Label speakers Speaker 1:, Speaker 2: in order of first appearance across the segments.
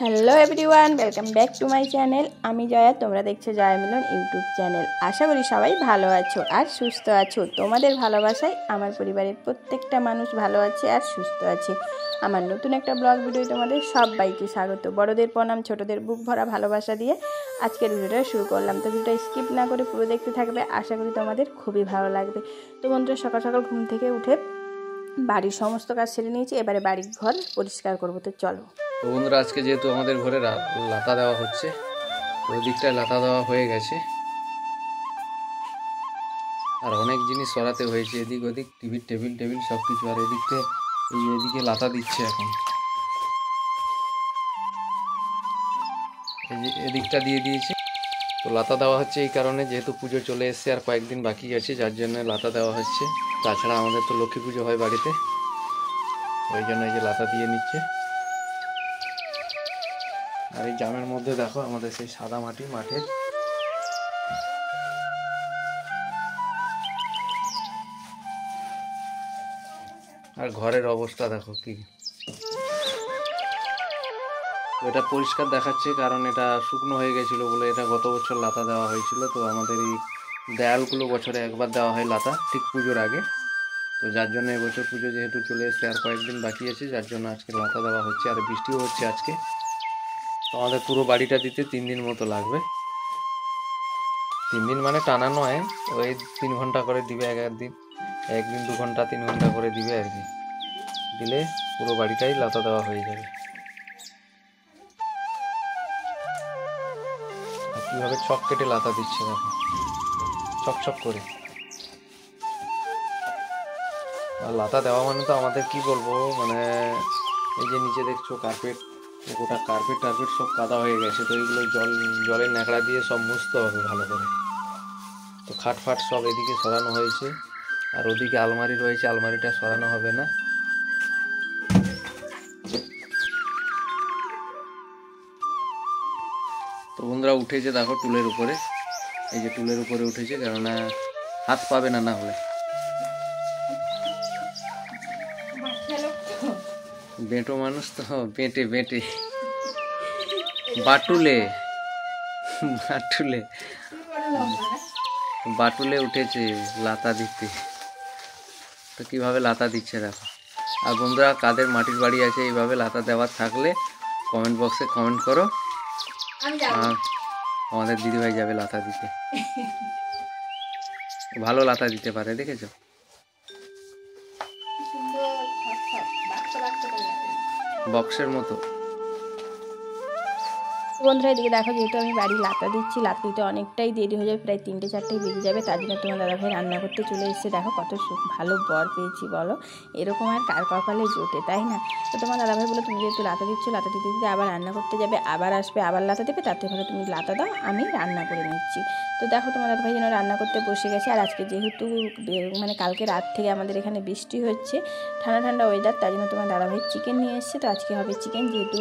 Speaker 1: Hello everyone, welcome back to my channel. আমি জয়া, তোমরা দেখছো জয়া মিলন ইউটিউব চ্যানেল। আশা করি সবাই ভালো আছো আর সুস্থ আছো। তোমাদের ভালোবাসায় আমার পরিবারের প্রত্যেকটা মানুষ ভালো আছে আর সুস্থ আছে। আমার নতুন একটা ব্লগ ভিডিও তোমাদের সবাইকে স্বাগত। বড়দের প্রণাম, ছোটদের বুক ভরা ভালোবাসা দিয়ে আজকের ভিডিওটা শুরু করলাম। তো ভিডিওটা স্কিপ না করে পুরো দেখতে থাকবে, আশা করি তোমাদের খুবই ভালো লাগবে। তো বন্ধুরা, সকাল সকাল ঘুম থেকে উঠে বাড়ির সমস্ত কাজ সেরে নিয়েছি, এবারে বাড়ির ঘর পরিষ্কার করবো। তো চলো।
Speaker 2: তো বন্ধুরা, আজকে যেহেতু আমাদের ঘরে লাতা দেওয়া হচ্ছে, ওই দিকটায় লাতা দেওয়া হয়ে গেছে আর অনেক জিনিস সরাতে হয়েছে, এদিক ওদিক টিভির টেবিল সব কিছু। আর এদিকে লাতা দিচ্ছে এখন, এদিকটা দিয়ে দিয়েছে। তো লাতা দেওয়া হচ্ছে এই কারণে, যেহেতু পুজো চলে এসছে আর কয়েকদিন বাকি আছে, যার জন্য লাতা দেওয়া হচ্ছে। তাছাড়া আমাদের তো লক্ষ্মী পুজো হয় বাড়িতে, ওই জন্য এই যে লাতা দিয়ে নিচ্ছে। আর এই জামের মধ্যে দেখো আমাদের সেই সাদা মাঠের আর ঘরের অবস্থা দেখো কি। এটা পরিষ্কার দেখাচ্ছে কারণ এটা শুকনো হয়ে গেছিলো বলে। এটা গত বছর লাতা দেওয়া হয়েছিল। তো আমাদের এই দেয়ালগুলো বছরে একবার দেওয়া হয় লাতা, ঠিক পুজোর আগে। তো যার জন্য এবছর পুজো যেহেতু চলে এসছে আর কয়েকদিন বাকি আছে, যার জন্য আজকে লাতা দেওয়া হচ্ছে। আর বৃষ্টিও হচ্ছে আজকে। তো আমাদের পুরো বাড়িটা দিতে 3 দিন মতো লাগবে। 3 দিন মানে টানা নয়, ওই 3 ঘন্টা করে দিবে একদিন 2 ঘন্টা 3 ঘন্টা করে দিবে আর কি। দিলে পুরো বাড়িটাই লাতা দেওয়া হয়ে যাবে। আর কীভাবে ছক কেটে লাতা দিচ্ছে দেখো, ছক করে। আর লাতা দেওয়া মানে তো আমাদের কি বলবো, মানে এই যে নিচে দেখছো কার্পেট, গোটা কার্পেট সব কাদা হয়ে গেছে। তো এইগুলো জলের ন্যাকড়া দিয়ে সব মুছতে হবে ভালো করে। তো খাট সব এদিকে সরানো হয়েছে, আর ওদিকে আলমারি রয়েছে, আলমারিটা সরানো হবে না। তো বন্ধুরা, উঠেছে দেখো টুলের উপরে, এই যে টুলের উপরে উঠেছে, কেননা হাত পাবে না না হলে। বেঁটো মানুষ তো, বেঁটে বাটুলে উঠেছে লাতা দিতে। তো কিভাবে লাতা দিচ্ছে দেখো। আর বন্ধুরা, কাদের মাটির বাড়ি আছে এইভাবে লাতা দেওয়ার থাকলে কমেন্ট বক্সে কমেন্ট করো। আর আমাদের দিদিভাই যাবে লাতা দিতে, ভালো লাতা দিতে পারে, দেখেছো? বক্সের মতো।
Speaker 1: বন্ধুরা, এদিকে দেখো, যেহেতু আমি বাড়ি লাতা দিচ্ছি, লাতা দিতে অনেকটাই দেরি হয়ে যাবে, প্রায় 3-4 বেজে যাবে। তার জন্য তোমার দাদাভাই রান্না করতে চলে এসেছে। দেখো কত ভালো বর পেয়েছি বলো, এরকম আর কার কপালে জোটে, তাই না? তো তোমার দাদাভাই বলো, তুমি যেহেতু লাতা দিচ্ছ, লাতা দিতে দিতে আবার রান্না করতে যাবে, আবার আসবে, আবার লাতা দেবে, তার থেকে ভালো তুমি লাতা দাও, আমি রান্না করে নিচ্ছি। তো দেখো তোমার দাদাভাই যেন রান্না করতে বসে গেছে। আর আজকে যেহেতু মানে কালকে রাত থেকে আমাদের এখানে বৃষ্টি হচ্ছে, ঠান্ডা ওয়েদার, তার জন্য তোমার দাদাভাই চিকেন নিয়ে এসছে। তো আজকে হবে চিকেন, যেহেতু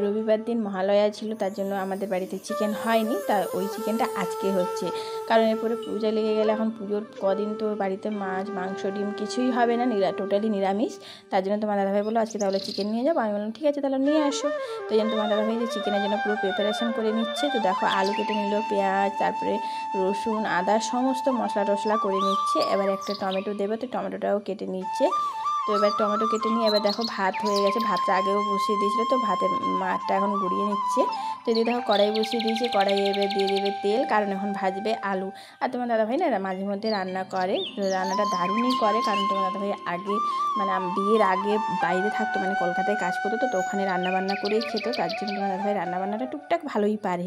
Speaker 1: রবিবার দিন মহালয়া ছিল, তার জন্য আমাদের বাড়িতে চিকেন হয়নি, তা ওই চিকেনটা আজকে হচ্ছে। কারণ এরপরে পূজা লেগে গেলে, এখন পুজোর কদিন তো বাড়িতে মাছ মাংস ডিম কিছুই হবে না, টোটালি নিরামিষ। তার জন্য তোমার দাদাভাই বললো আজকে তাহলে চিকেন নিয়ে যাবো। আমি বললাম ঠিক আছে, তাহলে নিয়ে আসো। তো যেন তোমার দাদাভাই যে চিকেনের জন্য পুরো প্রিপারেশন করে নিচ্ছে। তো দেখো, আলু কেটে নিল, পেঁয়াজ, তারপরে রসুন আদা সমস্ত মশলা টশলা করে নিচ্ছে। এবার একটা টমেটো দেবে, তো টমেটোটাও কেটে নিচ্ছে। তো এবার টমেটো কেটে নিয়ে এবার দেখো ভাত হয়ে গেছে, ভাতটা আগেও বসিয়ে দিয়েছিলো, তো ভাতের মাঠটা এখন গুঁড়িয়ে নিচ্ছে। তো এদিকে দেখো কড়াই বসিয়ে দিয়েছে, কড়াইয়ে এবার দিয়ে দেবে তেল, কারণ এখন ভাজবে আলু। আর তোমার দাদাভাই না মাঝে মধ্যে রান্না করে, রান্নাটা দারুণই করে। কারণ তোমার দাদাভাই আগে মানে বিয়ের আগে বাইরে থাকতো, মানে কলকাতায় কাজ করতো, তো ওখানে রান্নাবান্না করেই খেত। তার জন্য তোমার দাদাভাই রান্নাবান্নাটা টুকটাক ভালোই পারে,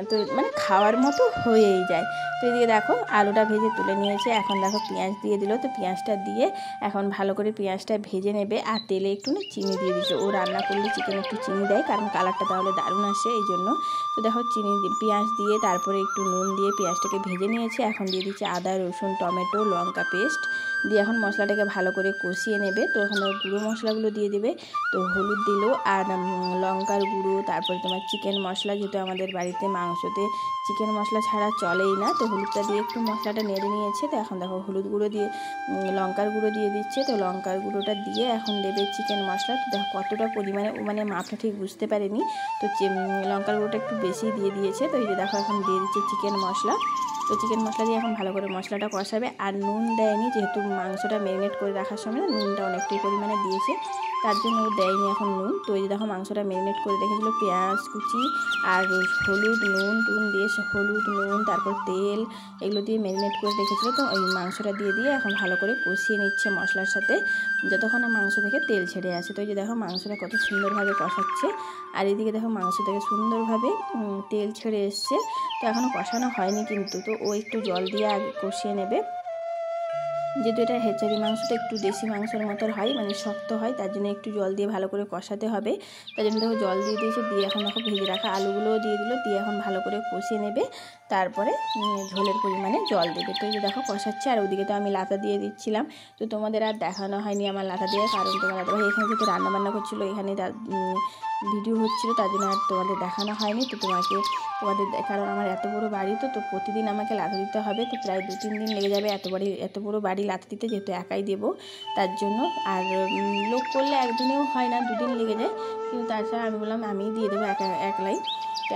Speaker 1: তো মানে খাওয়ার মতো হয়েই যায়। তো এদিকে দেখো আলুটা ভেজে তুলে নিয়েছে। এখন দেখো পেঁয়াজ দিয়ে দিল, তো পেঁয়াজটা দিয়ে এখন ভালো করে পেঁয়াজটা ভেজে নেবে। আর তেলে একটু না চিনি দিয়ে দিচ্ছে। ও রান্না করলে চিকেন একটু চিনি দেয়, কারণ কালারটা তাহলে দারুণ আসে, এই জন্য। তো দেখো পেঁয়াজ দিয়ে তারপরে একটু নুন দিয়ে পেঁয়াজটাকে ভেজে নিয়েছে। এখন দিয়ে দিচ্ছে আদা রসুন টমেটো লঙ্কা পেস্ট দিয়ে এখন মশলাটাকে ভালো করে কষিয়ে নেবে। তো ওখানে গুঁড়ো মশলাগুলো দিয়ে দেবে। তো হলুদ দিল, আর লঙ্কার গুঁড়ো, তারপরে তোমার চিকেন মশলা, যেহেতু আমাদের বাড়িতে মাংসতে চিকেন মশলা ছাড়া চলেই না, তো হলুদটা দিয়ে একটু মশলাটা নেড়ে নিয়েছে। তো এখন দেখো হলুদ গুঁড়ো দিয়ে লঙ্কার গুঁড়ো দিয়ে দিচ্ছে। তো লঙ্কার গুঁড়োটা দিয়ে এখন দেবে চিকেন মশলা। তো দেখো কতটা পরিমাণে, মানে মাপটা ঠিক বুঝতে পারেনি, তো লঙ্কার গুঁড়োটা একটু বেশি দিয়ে দিয়েছে। তো এই যে দেখো এখন দিয়ে দিচ্ছে চিকেন মশলা। তো চিকেন মশলা দিয়ে এখন ভালো করে মশলাটা কষাবে। আর নুন দেয়নি, যেহেতু মাংসটা ম্যারিনেট করে রাখার সময় নুনটা অনেকটাই পরিমাণে দিয়েছে, তার জন্য ও দেয়নি এখন নুন। তো এই যে দেখো মাংসটা ম্যারিনেট করে রেখেছিলো, পেঁয়াজ কুচি আর হলুদ নুন টুন দিয়ে, হলুদ নুন তারপর তেল এগুলো দিয়ে ম্যারিনেট করে রেখেছিলো। তো ওই মাংসটা দিয়ে এখন ভালো করে কষিয়ে নিচ্ছে মশলার সাথে, যতক্ষণ না মাংস থেকে তেল ছেড়ে আসে। তো এই যে দেখো মাংসটা কত সুন্দরভাবে কষাচ্ছে, আর এদিকে দেখো মাংস থেকে সুন্দরভাবে তেল ছেড়ে এসছে। তো এখনও কষানো হয়নি কিন্তু, তো ও একটু জল দিয়ে আগে কষিয়ে নেবে। যেহেতু এটা হেচারি মাংসটা একটু দেশি মাংসের মতো হয়, মানে শক্ত হয়, তার জন্য একটু জল দিয়ে ভালো করে কষাতে হবে। তার জন্য দেখো জল দিয়ে দিয়েছে, দিয়ে এখন দেখো ভেজে রাখা আলুগুলোও দিয়ে দিল, দিয়ে এখন ভালো করে কষিয়ে নেবে। তারপরে ঝোলের পরিমাণে জল দেবে। তো এই যে দেখো কষাচ্ছে, আর ওদিকে তো আমি লাতা দিয়ে দিচ্ছিলাম। তো তোমাদের আর দেখানো হয়নি আমার লাতা দিয়ে, কারণ তোমার দাদাভাই এখানে যেহেতু রান্নাবান্না করছিলো, এখানে ভিডিও হচ্ছিলো, তার জন্য আর তোমাদের দেখানো হয়নি। তো তোমাদের কারণ আমার এত বড় বাড়ি, তো প্রতিদিন আমাকে লাথা দিতে হবে, তো প্রায় 2-3 দিন লেগে যাবে এত বড় বাড়ি লাথা দিতে, যেহেতু একাই দেবো তার জন্য। আর লোক করলে একদিনেও হয় না, 2 দিন লেগে যায়, কিন্তু তাছাড়া আমি বললাম আমিই দিয়ে দেবো একলাই। তো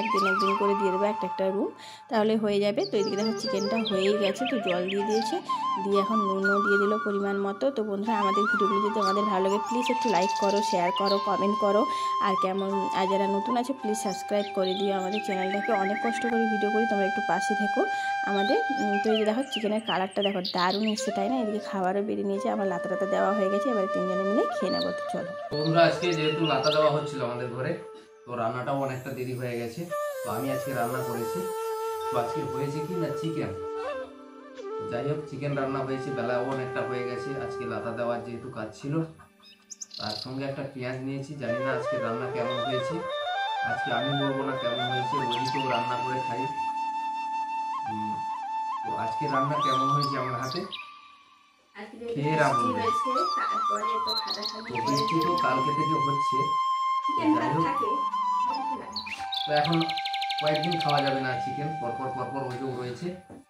Speaker 1: একদিন করে দিয়ে দেবো একটা রুম, তাহলে হয়ে যাবে। তো এদিকে দেখো চিকেনটা হয়েই গেছে, তো জল দিয়ে দিয়েছে, দিয়ে এখন নুনও দিয়ে দিল পরিমাণ মতো। তো বন্ধুরা আমাদের ভিডিওগুলো যদি আমাদের ভালো লাগে প্লিজ একটু লাইক করো, শেয়ার করো, কমেন্ট করো, আর যারা নতুন আছে প্লিজ সাবস্ক্রাইব করে দিও আমাদের চ্যানেলটাকে। অনেক কষ্ট করে ভিডিও করি, তোমরা একটু পাশে থেকো আমাদের। তো এই যে দেখো চিকেনের কালারটা দেখো দারুণ এসছে, তাই না? এদিকে খাবারও বেরিয়ে নিয়েছে, আমার লাতা দেওয়া হয়ে গেছে, এবারে 3 জনে মিলে খেয়ে নেবো। তো চলো
Speaker 2: বন্ধুরা, আজকে যেহেতু লাতা দেওয়া হচ্ছিল আমাদের ঘরে, তো রান্নাটাও অনেকটা দেরি হয়ে গেছে। তো আমি আজকে রান্না করেছি। তো আজকে হয়েছে কি না চিকেন, যাই হোক চিকেন রান্না হয়েছে, বেলাও অনেকটা হয়ে গেছে। আজকে লাতা দেওয়ার যেহেতু কাজ ছিল, তার সঙ্গে একটা পেঁয়াজ নিয়েছি। জানি না আজকে রান্না কেমন হয়েছে, আজকে আমি বলবো না কেমন হয়েছে, রোজই তো রান্না করে খাই। তো আজকে রান্না কেমন হয়েছে আমার হাতে খেয়ে রাখবো। বৃষ্টি তো কালকে থেকে হচ্ছে, তো এখন কয়েকদিন খাওয়া যাবে না চিকেন, পরপর অভিযোগ রয়েছে,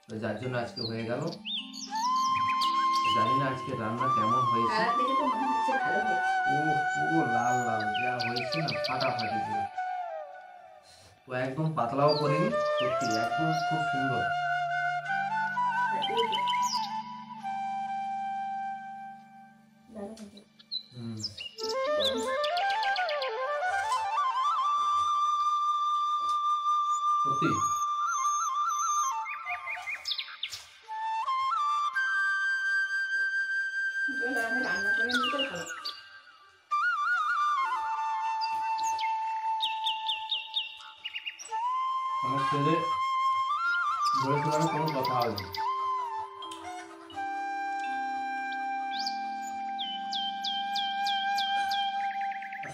Speaker 2: তো যার জন্য আজকে হয়ে গেল। জানি না আজকে রান্না কেমন হয়েছে। ও পুরো লাল লাল যা হয়েছে না, ফাটাফাটি পুরো। তো একদম পাতলাও করিনি, সত্যি একদম খুব সুন্দর। সত্যি রান্না করে নিতে ভালো। আমার ছেলে বলেছিলাম কোনো কথা হয়নি।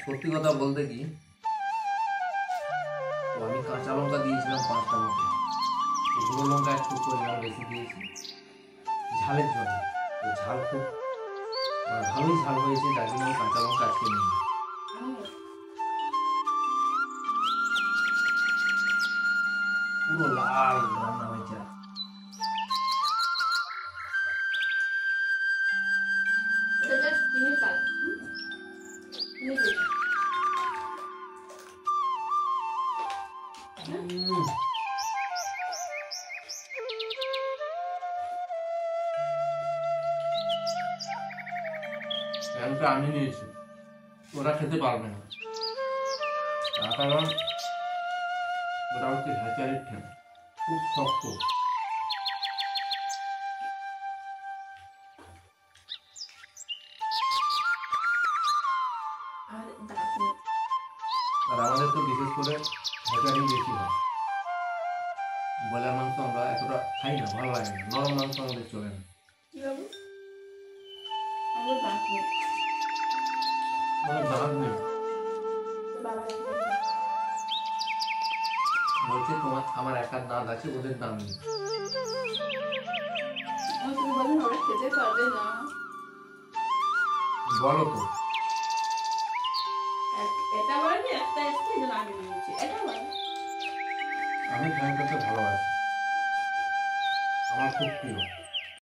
Speaker 2: সত্যি কথা বলতে কি, তো আমি কাঁচা লঙ্কা দিয়েছিলাম 5টা মতো, গুঁড়ো লঙ্কা একটু পরিমাণ বেশি দিয়েছি ঝালের জন্য। তো ঝাল খুব ভালোই ঝাল হয়েছে, যার জন্য আমি কাঁচা লঙ্কা আজকে নিই। পুরো লাল রান্না হয়েছে। ফ্যানটা আমি নিয়েছি, ওরা খেতে পারবে না, তার কারণ ওটা হচ্ছে হ্যাচারির ফ্যান, খুব শক্ত। আর আমাদের তো বিশেষ করে হ্যাচারি বেশি হয়। ব্রয়লার মাংস আমরা এতটা খাই না, ভালো লাগে না, নরম মাংস আমাদের চলে না। বলছে তোমার আমার একার দাঁত আছে, ওদের দাম নেই। বলো তো, আমি ফ্যান করতে ভালোবাসি, আমার খুব প্রিয়।